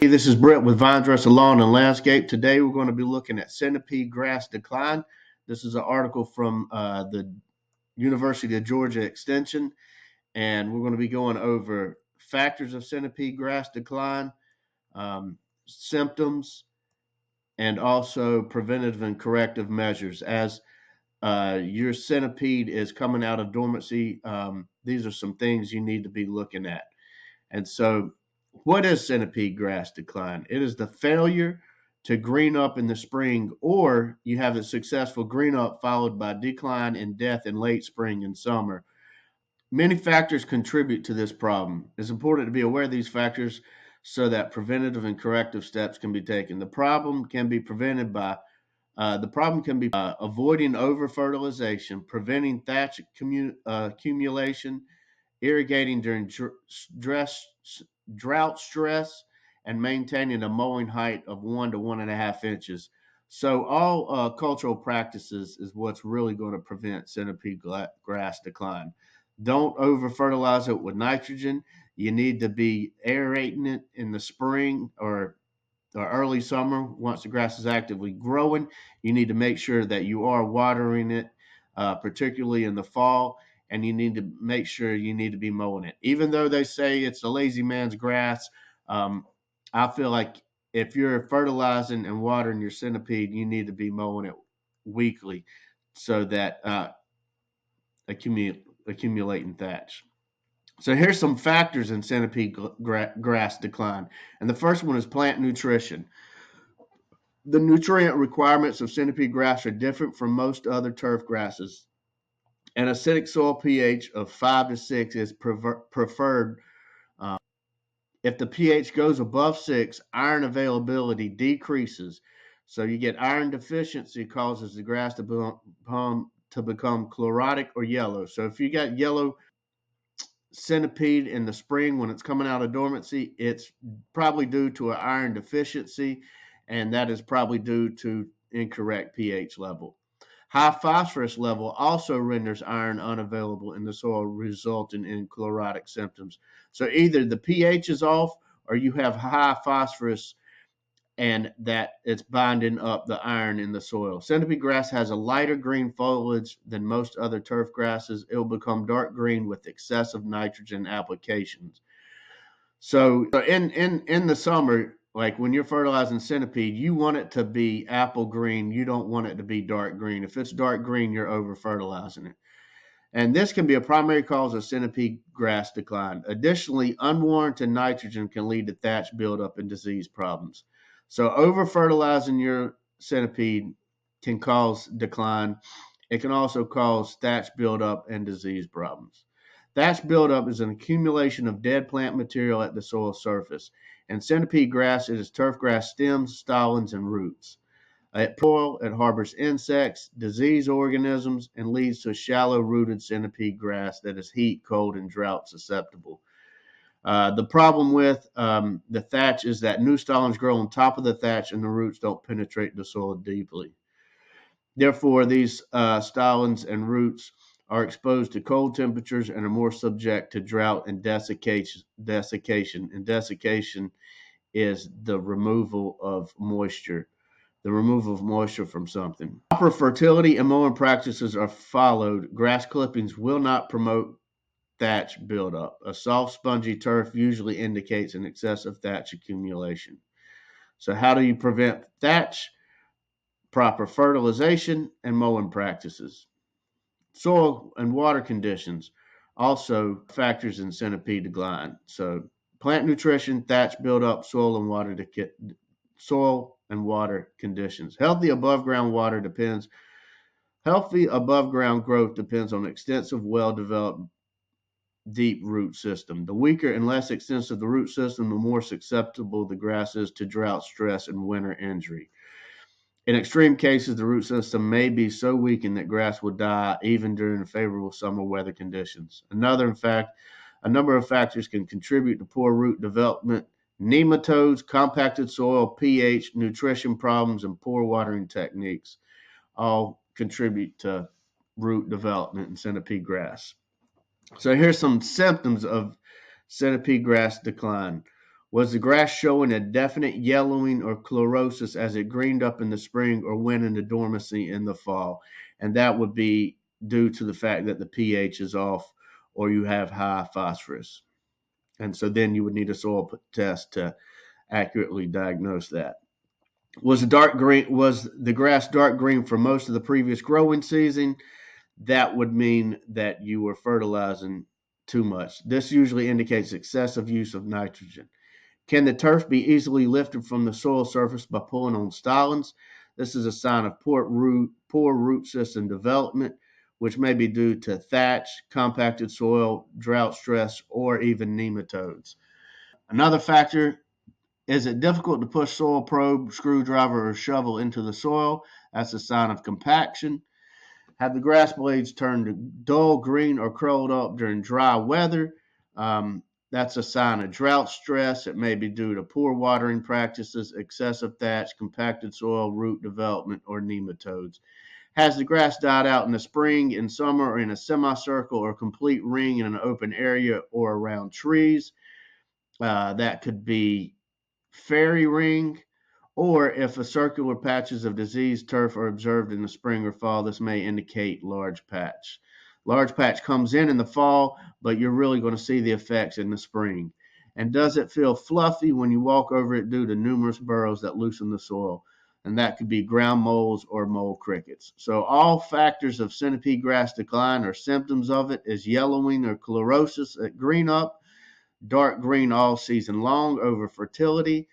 Hey, this is Brett with Vine Dresser Lawn and Landscape. Today we're going to be looking at centipede grass decline. This is an article from the University of Georgia Extension, and we're going to be going over factors of centipede grass decline, symptoms, and also preventative and corrective measures. As your centipede is coming out of dormancy, these are some things you need to be looking at. And so, what is centipede grass decline? It is the failure to green up in the spring, or you have a successful green up followed by decline and death in late spring and summer. Many factors contribute to this problem. It's important to be aware of these factors so that preventative and corrective steps can be taken. The problem can be prevented by avoiding over fertilization, preventing thatch accumulation, irrigating during drought stress, and maintaining a mowing height of 1 to 1.5 inches. So, all cultural practices is what's really going to prevent centipede grass decline. Don't over fertilize it with nitrogen. You need to be aerating it in the spring or early summer. Once the grass is actively growing, you need to make sure that you are watering it, particularly in the fall, and you need to make sure you need to be mowing it. Even though they say it's a lazy man's grass, um, I feel like if you're fertilizing and watering your centipede, you need to be mowing it weekly so that accumulating thatch. So here's some factors in centipede grass decline, and the first one is plant nutrition. The nutrient requirements of centipede grass are different from most other turf grasses. An acidic soil pH of 5 to 6 is preferred. If the pH goes above 6, iron availability decreases. So you get iron deficiency causes the grass to become chlorotic or yellow. So if you got yellow centipede in the spring when it's coming out of dormancy, it's probably due to an iron deficiency, and that is probably due to incorrect pH level. High phosphorus level also renders iron unavailable in the soil, resulting in chlorotic symptoms. So either the pH is off or you have high phosphorus and that it's binding up the iron in the soil. Centipede grass has a lighter green foliage than most other turf grasses. It will become dark green with excessive nitrogen applications. So in the summer, like when you're fertilizing centipede, you want it to be apple green. You don't want it to be dark green. If it's dark green, you're over fertilizing it. And this can be a primary cause of centipede grass decline. Additionally, unwarranted nitrogen can lead to thatch buildup and disease problems. So over fertilizing your centipede can cause decline. It can also cause thatch buildup and disease problems. Thatch buildup is an accumulation of dead plant material at the soil surface. And centipede grass is turf grass stems, stolons, and roots. It harbors insects, disease organisms, and leads to shallow-rooted centipede grass that is heat, cold, and drought susceptible. The problem with the thatch is that new stolons grow on top of the thatch and the roots don't penetrate the soil deeply. Therefore, these stolons and roots are exposed to cold temperatures and are more subject to drought and desiccation. And desiccation is the removal of moisture from something. Proper fertility and mowing practices are followed. Grass clippings will not promote thatch buildup. A soft, spongy turf usually indicates an excessive thatch accumulation. So, how do you prevent thatch? Proper fertilization and mowing practices. Soil and water conditions also factors in centipede decline. So, plant nutrition, thatch buildup, soil and water conditions. Healthy above ground growth depends on extensive, well developed, deep root system. The weaker and less extensive the root system, the more susceptible the grass is to drought stress and winter injury. In extreme cases, the root system may be so weakened that grass will die even during favorable summer weather conditions. A number of factors can contribute to poor root development. Nematodes, compacted soil, pH, nutrition problems, and poor watering techniques all contribute to root development in centipede grass. So here's some symptoms of centipede grass decline. Was the grass showing a definite yellowing or chlorosis as it greened up in the spring or went into dormancy in the fall? And that would be due to the fact that the pH is off or you have high phosphorus. And so then you would need a soil test to accurately diagnose that. Was the grass dark green for most of the previous growing season? That would mean that you were fertilizing too much. This usually indicates excessive use of nitrogen. Can the turf be easily lifted from the soil surface by pulling on stolons? This is a sign of poor root system development, which may be due to thatch, compacted soil, drought stress, or even nematodes. Another factor: is it difficult to push soil probe, screwdriver, or shovel into the soil? That's a sign of compaction. Have the grass blades turned dull green or curled up during dry weather? That's a sign of drought stress. It may be due to poor watering practices, excessive thatch, compacted soil, root development, or nematodes. Has the grass died out in the spring, in summer, or in a semicircle or complete ring in an open area or around trees? That could be fairy ring, or if a circular patches of diseased turf are observed in the spring or fall, this may indicate large patch. Large patch comes in the fall, but you're really going to see the effects in the spring. And does it feel fluffy when you walk over it due to numerous burrows that loosen the soil? And that could be ground moles or mole crickets. So all factors of centipede grass decline or symptoms of it is yellowing or chlorosis at green up, dark green all season long over fertility,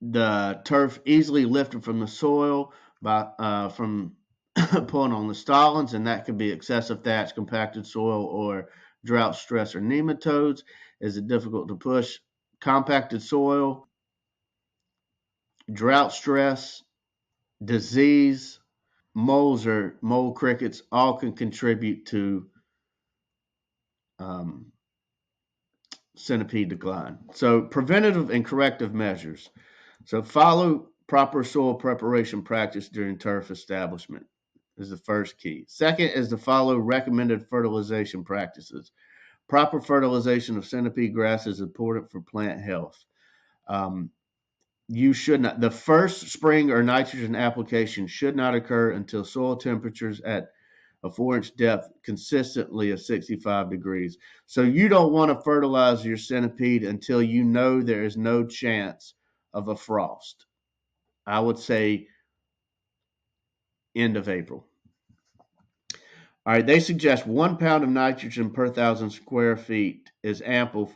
the turf easily lifted from the soil by from pulling on the stolons, and that could be excessive thatch, compacted soil, or drought stress or nematodes. Is it difficult to push? Compacted soil, drought stress, disease, moles or mole crickets all can contribute to um, centipede decline. So, preventative and corrective measures. So follow proper soil preparation practice during turf establishment is the first key. Second is to follow recommended fertilization practices. Proper fertilization of centipede grass is important for plant health. Um, you should not, the first spring or nitrogen application should not occur until soil temperatures at a 4-inch depth consistently of 65 degrees. So you don't want to fertilize your centipede until you know there is no chance of a frost. I would say end of April. All right, they suggest 1 pound of nitrogen per 1,000 square feet is ample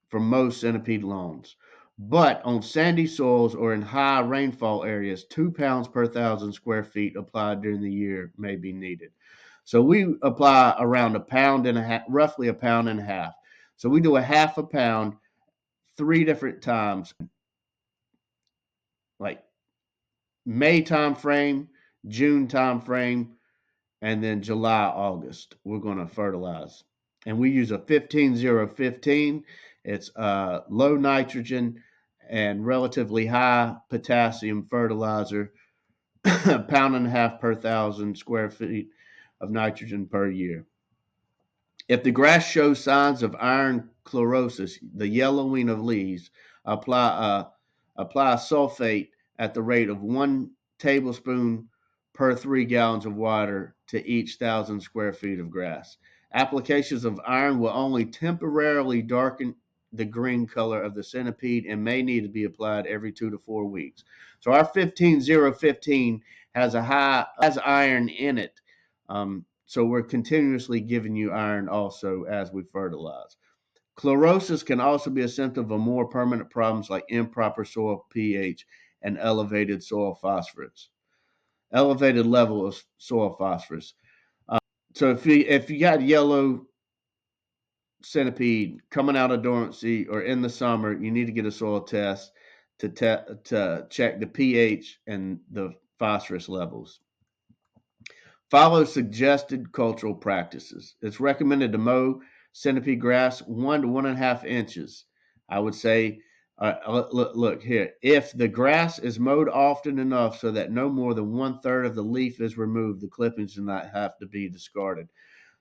for most centipede lawns. But on sandy soils or in high rainfall areas, 2 pounds per 1,000 square feet applied during the year may be needed. So we apply around a pound and a half, roughly a pound and a half. So we do a half a pound 3 different times, like May time frame, June time frame, and then July, August, we're going to fertilize. And we use a 15-0-15. It's low nitrogen and relatively high potassium fertilizer, a pound and a half per 1,000 square feet of nitrogen per year. If the grass shows signs of iron chlorosis, the yellowing of leaves, apply apply sulfate at the rate of 1 tablespoon per 3 gallons of water to each 1,000 square feet of grass. Applications of iron will only temporarily darken the green color of the centipede and may need to be applied every 2 to 4 weeks. So our 15-0-15 has iron in it. So we're continuously giving you iron also as we fertilize. Chlorosis can also be a symptom of more permanent problems like improper soil pH and elevated level of soil phosphorus. So if you got yellow centipede coming out of dormancy or in the summer, you need to get a soil test to check the pH and the phosphorus levels. Follow suggested cultural practices. It's recommended to mow centipede grass 1 to 1.5 inches. I would say, look here, if the grass is mowed often enough so that no more than 1/3 of the leaf is removed, the clippings do not have to be discarded.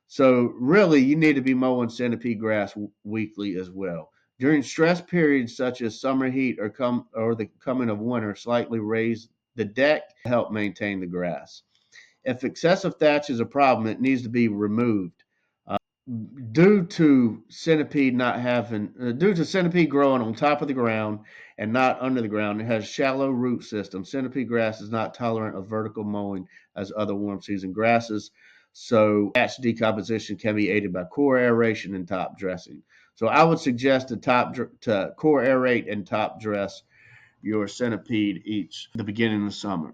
So really, you need to be mowing centipede grass weekly as well. During stress periods such as summer heat or the coming of winter, slightly raise the deck to help maintain the grass. If excessive thatch is a problem, it needs to be removed. Due to centipede growing on top of the ground and not under the ground, it has shallow root system. Centipede grass is not tolerant of vertical mowing as other warm season grasses. So thatch decomposition can be aided by core aeration and top dressing. So I would suggest to core aerate and top dress your centipede each the beginning of the summer.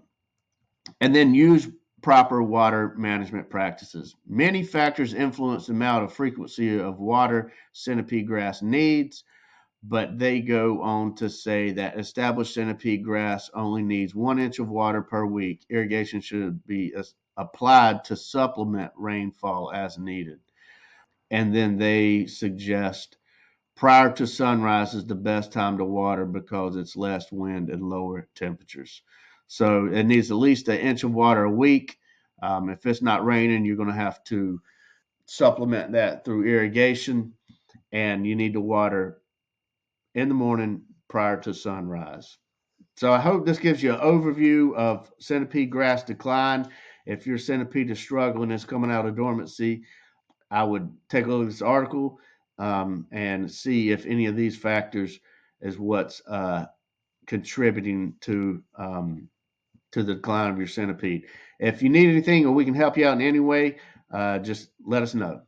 And then use proper water management practices. Many factors influence the amount of frequency of water centipede grass needs, but they go on to say that established centipede grass only needs 1 inch of water per week. Irrigation should be applied to supplement rainfall as needed. And then they suggest prior to sunrise is the best time to water because it's less wind and lower temperatures. So it needs at least 1 inch of water a week. If it's not raining, you're going to have to supplement that through irrigation, and you need to water in the morning prior to sunrise. So I hope this gives you an overview of centipede grass decline. If your centipede is struggling, it's coming out of dormancy, I would take a look at this article and see if any of these factors is what's contributing to the decline of your centipede. If you need anything or we can help you out in any way, just let us know.